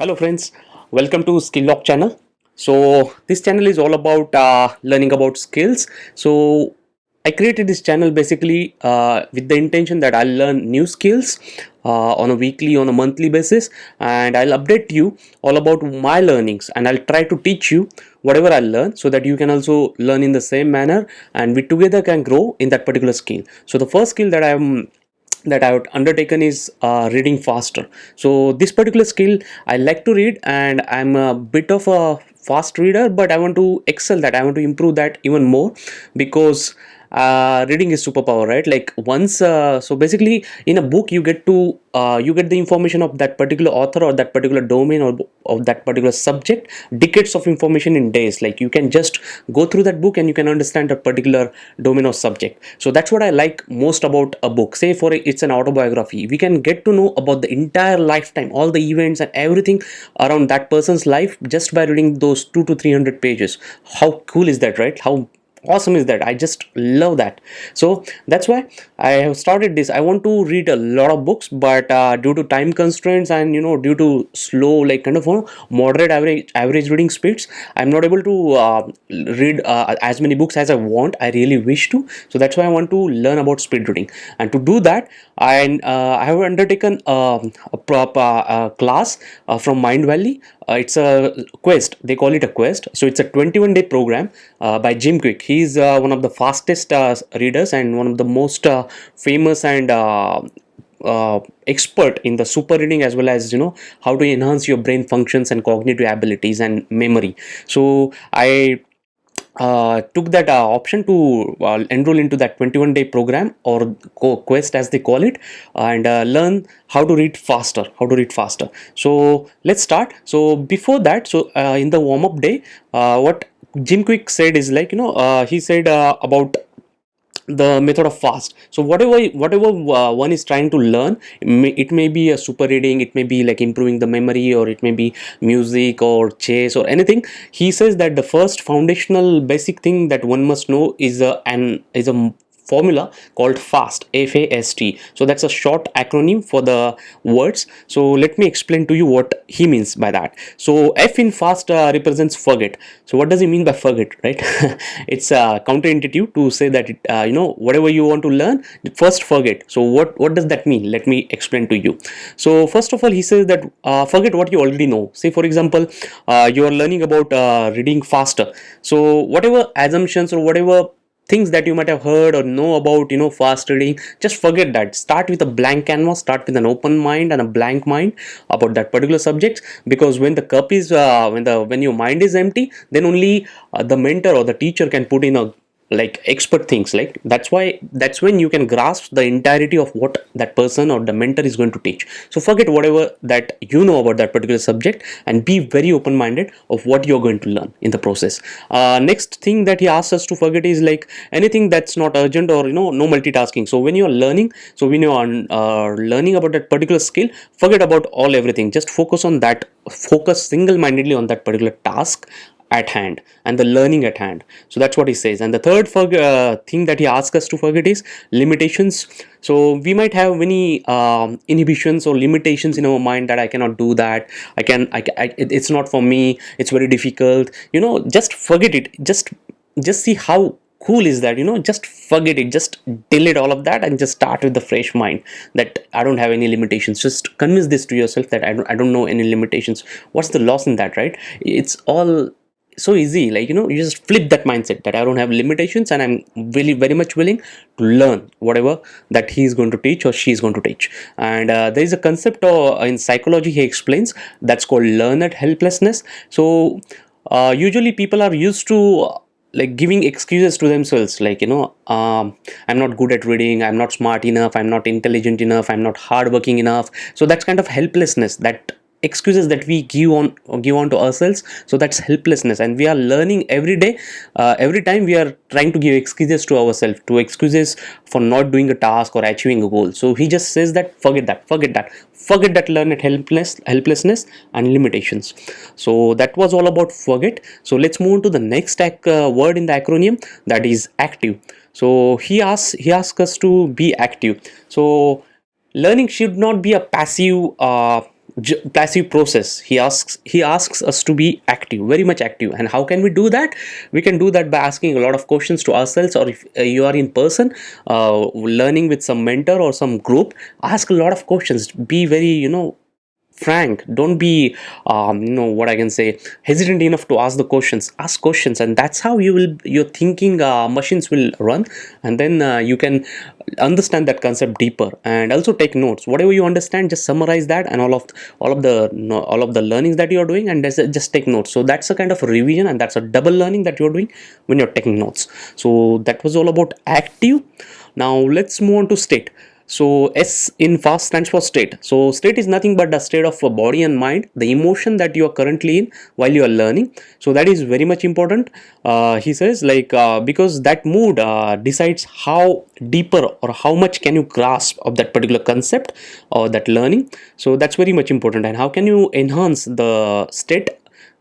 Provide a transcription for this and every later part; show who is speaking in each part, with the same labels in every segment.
Speaker 1: Hello friends, welcome to Skill Lock channel. So this channel is all about learning about skills. So I created this channel basically with the intention that I'll learn new skills on a weekly, on a monthly basis, and I'll update you all about my learnings, and I'll try to teach you whatever I learn so that you can also learn in the same manner, and we together can grow in that particular skill. So the first skill that I have undertaken is reading faster. So this particular skill, I like to read, and I'm a bit of a fast reader, but I want to excel that. I want to improve that even more because reading is superpower, right? Like once, so basically, in a book, you get the information of that particular author or that particular domain or of that particular subject, decades of information in days. Like you can just go through that book and you can understand a particular domain or subject. So that's what I like most about a book. Say for it's an autobiography, we can get to know about the entire lifetime, all the events and everything around that person's life just by reading those 2 to 300 pages. How cool is that, right? How awesome is that? I just love that. So that's why I have started this. I want to read a lot of books, but due to time constraints and due to slow, like kind of moderate average reading speeds, I'm not able to read as many books as I want. I really wish to. So that's why I want to learn about speed reading, and to do that I have undertaken a proper class from Mind Valley. It's a quest, they call it a quest. So it's a 21-day program by Jim Quick. He's one of the fastest readers and one of the most famous and expert in the super reading, as well as how to enhance your brain functions and cognitive abilities and memory. So I took that option to enroll into that 21-day program, or quest as they call it, and learn how to read faster. So let's start. So before that, so in the warm-up day, what Jim Quick said is, like, he said about the method of fast. So whatever one is trying to learn, it may be a super reading, it may be like improving the memory, or it may be music or chess or anything. He says that the first foundational basic thing that one must know is a formula called FAST, FAST. So that's a short acronym for the words. So let me explain to you what he means by that. So F in FAST represents forget. So what does he mean by forget, right? It's counterintuitive to say that whatever you want to learn, first forget. So what does that mean? Let me explain to you. So first of all, he says that forget what you already know. Say for example, you are learning about reading faster. So whatever assumptions or whatever things that you might have heard or know about fast reading, just forget that. Start with a blank canvas, start with an open mind and a blank mind about that particular subject, because when the cup is when your mind is empty, then only the mentor or the teacher can put in a like expert things. Like that's when you can grasp the entirety of what that person or the mentor is going to teach. So forget whatever that you know about that particular subject and be very open minded of what you're going to learn in the process. Next thing that he asks us to forget is like anything that's not urgent, or no multitasking. So when you're learning, so when you're learning about that particular skill, forget about all everything, just focus on that, focus single-mindedly on that particular task at hand and the learning at hand. So that's what he says. And the third thing that he asks us to forget is limitations. So we might have many inhibitions or limitations in our mind, that I cannot do that, it's not for me, it's very difficult. Just forget it. Just see how cool is that. Just forget it, just delete all of that and just start with the fresh mind, that I don't have any limitations. Just convince this to yourself that I don't know any limitations. What's the loss in that, right? It's all so easy. Like you just flip that mindset that I don't have limitations and I'm really very much willing to learn whatever that he's going to teach or she's going to teach. And there is a concept in psychology he explains, that's called learned helplessness. So usually people are used to like giving excuses to themselves, like I'm not good at reading, I'm not smart enough, I'm not intelligent enough, I'm not hardworking enough. So that's kind of helplessness, that excuses that we give on to ourselves. So that's helplessness, and we are learning every day. Every time we are trying to give excuses to ourselves, to excuses for not doing a task or achieving a goal. So he just says that forget that learned helplessness and limitations. So that was all about forget. So let's move on to the next word in the acronym, that is active. So he asks us to be active. So learning should not be a passive passive process. He asks us to be active, very much active. And how can we do that? We can do that by asking a lot of questions to ourselves, or if you are in person learning with some mentor or some group, ask a lot of questions. Be very, frank. Don't be what I can say, hesitant enough to ask the questions. Ask questions, and that's how your thinking machines will run. And then you can understand that concept deeper. And also take notes. Whatever you understand, just summarize that, and all of the learnings that you are doing, and just take notes. So that's a kind of revision, and that's a double learning that you're doing when you're taking notes. So that was all about active. Now let's move on to state. So S in fast stands for state. So state is nothing but the state of a body and mind, the emotion that you are currently in while you are learning. So that is very much important. He says, like, because that mood decides how deeper or how much can you grasp of that particular concept or that learning. So that's very much important. And how can you enhance the state,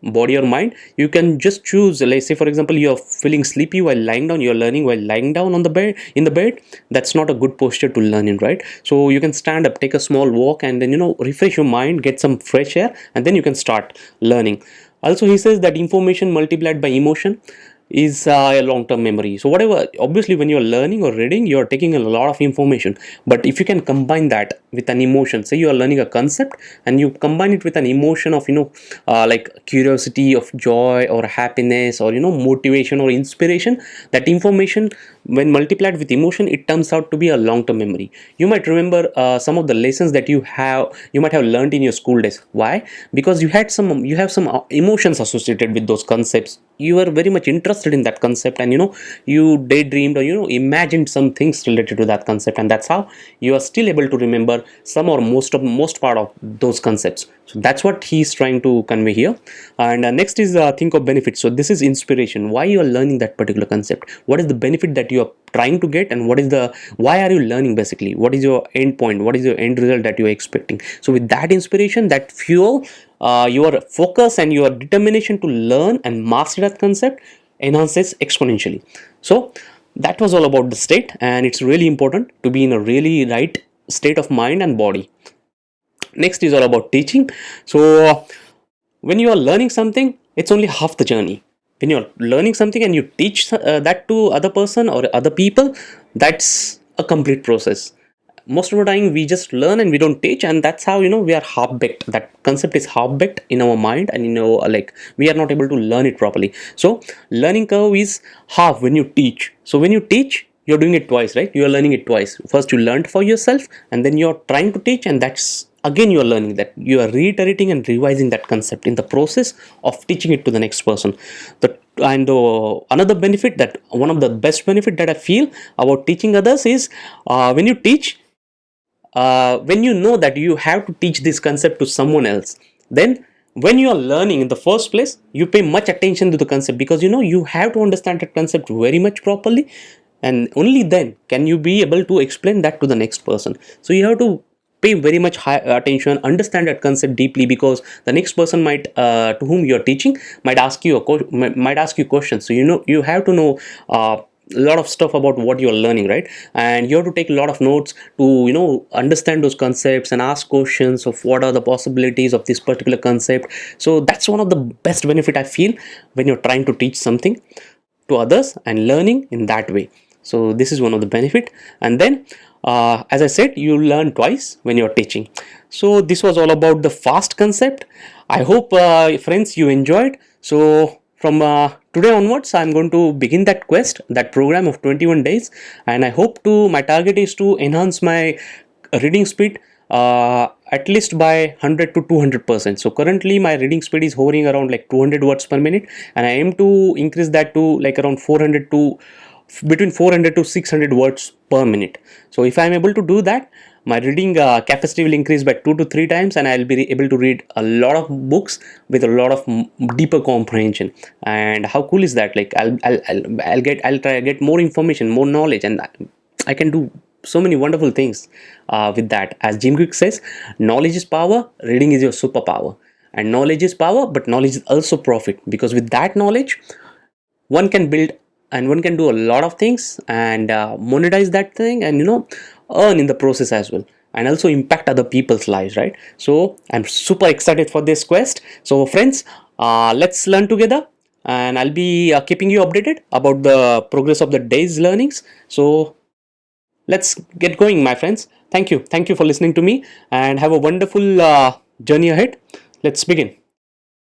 Speaker 1: body or mind? You can just choose, like, say for example, you're feeling sleepy while lying down, you're learning while lying down on the bed, in the bed. That's not a good posture to learn in, right? So you can stand up, take a small walk, and then refresh your mind, get some fresh air, and then you can start learning. Also, he says that information multiplied by emotion is a long-term memory. So whatever, obviously when you're learning or reading, you're taking a lot of information, but if you can combine that with an emotion, say you are learning a concept and you combine it with an emotion of like curiosity, of joy or happiness, or motivation or inspiration, that information, when multiplied with emotion, it turns out to be a long-term memory. You might remember some of the lessons that you might have learned in your school days. Why? Because you have some emotions associated with those concepts. You were very much interested in that concept, and you daydreamed, or imagined some things related to that concept, and that's how you are still able to remember some or most part of those concepts. So that's what he's trying to convey here. And next is think of benefits. So this is inspiration. Why you are learning that particular concept? What is the benefit that you are trying to get, and why are you learning? Basically, what is your end point? What is your end result that you are expecting? So with that inspiration, that fuel, your focus and your determination to learn and master that concept enhances exponentially. So that was all about the state, and it's really important to be in a really right state of mind and body. Next is all about teaching. So when you are learning something, it's only half the journey. When you're learning something and you teach that to other person or other people, that's a complete process. Most of the time we just learn and we don't teach, and that's how we are half baked. That concept is half baked in our mind, and like, we are not able to learn it properly. So learning curve is half when you teach. So when you teach, you're doing it twice, right? You are learning it twice. First you learned for yourself, and then you're trying to teach, and that's again you are learning that. You are reiterating and revising that concept in the process of teaching it to the next person. Another benefit, that one of the best benefit that I feel about teaching others is, when you teach, when you know that you have to teach this concept to someone else, then when you are learning in the first place, you pay much attention to the concept, because you have to understand that concept very much properly, and only then can you be able to explain that to the next person. So you have to pay very much high attention, understand that concept deeply, because the next person might to whom you are teaching might ask you might ask you questions. So you have to know a lot of stuff about what you're learning, right? And you have to take a lot of notes to understand those concepts and ask questions of what are the possibilities of this particular concept. So that's one of the best benefit I feel when you're trying to teach something to others and learning in that way. So this is one of the benefit. And then as I said, you learn twice when you're teaching. So this was all about the fast concept. I hope friends you enjoyed. So from today onwards, I'm going to begin that quest, that program of 21 days, and I hope my target is to enhance my reading speed at least by 100 to 200%. So currently my reading speed is hovering around like 200 words per minute, and I aim to increase that to like around 400 to between 400 to 600 words per minute. So if I'm able to do that, my reading capacity will increase by 2 to 3 times, and I'll be able to read a lot of books with a lot of deeper comprehension. And how cool is that? Like, I'll try to get more information, more knowledge, and I can do so many wonderful things with that. As Jim Quick says, knowledge is power, reading is your superpower. And knowledge is power, but knowledge is also profit, because with that knowledge, one can build and one can do a lot of things and monetize that thing, and earn in the process as well. and also impact other people's lives, right? So I'm super excited for this quest. So friends, let's learn together, and I'll be keeping you updated about the progress of the day's learnings. So let's get going, my friends. Thank you for listening to me, and have a wonderful journey ahead. Let's begin.